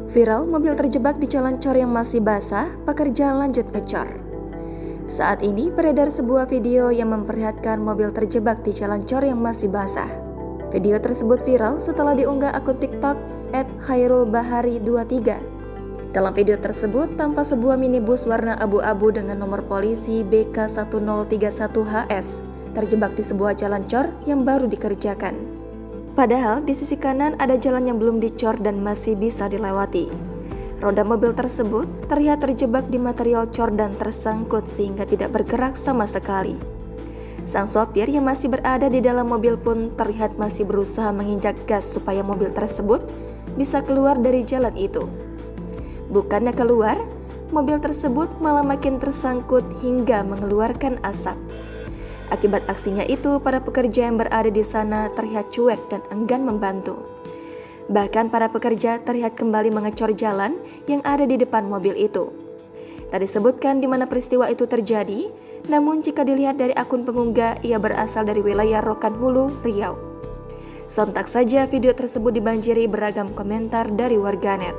Viral, mobil terjebak di jalan cor yang masih basah, pekerja lanjut ngecor. Saat ini beredar sebuah video yang memperlihatkan mobil terjebak di jalan cor yang masih basah. Video tersebut viral setelah diunggah akun TikTok @khairulbahari23. Dalam video tersebut tampak sebuah minibus warna abu-abu dengan nomor polisi BK1031HS terjebak di sebuah jalan cor yang baru dikerjakan. Padahal di sisi kanan ada jalan yang belum dicor dan masih bisa dilewati. Roda mobil tersebut terlihat terjebak di material cor dan tersangkut sehingga tidak bergerak sama sekali. Sang sopir yang masih berada di dalam mobil pun terlihat masih berusaha menginjak gas supaya mobil tersebut bisa keluar dari jalan itu. Bukannya keluar, mobil tersebut malah makin tersangkut hingga mengeluarkan asap. Akibat aksinya itu, para pekerja yang berada di sana terlihat cuek dan enggan membantu. Bahkan para pekerja terlihat kembali mengecor jalan yang ada di depan mobil itu. Tak disebutkan di mana peristiwa itu terjadi, namun jika dilihat dari akun pengunggah, ia berasal dari wilayah Rokan Hulu, Riau. Sontak saja video tersebut dibanjiri beragam komentar dari warganet.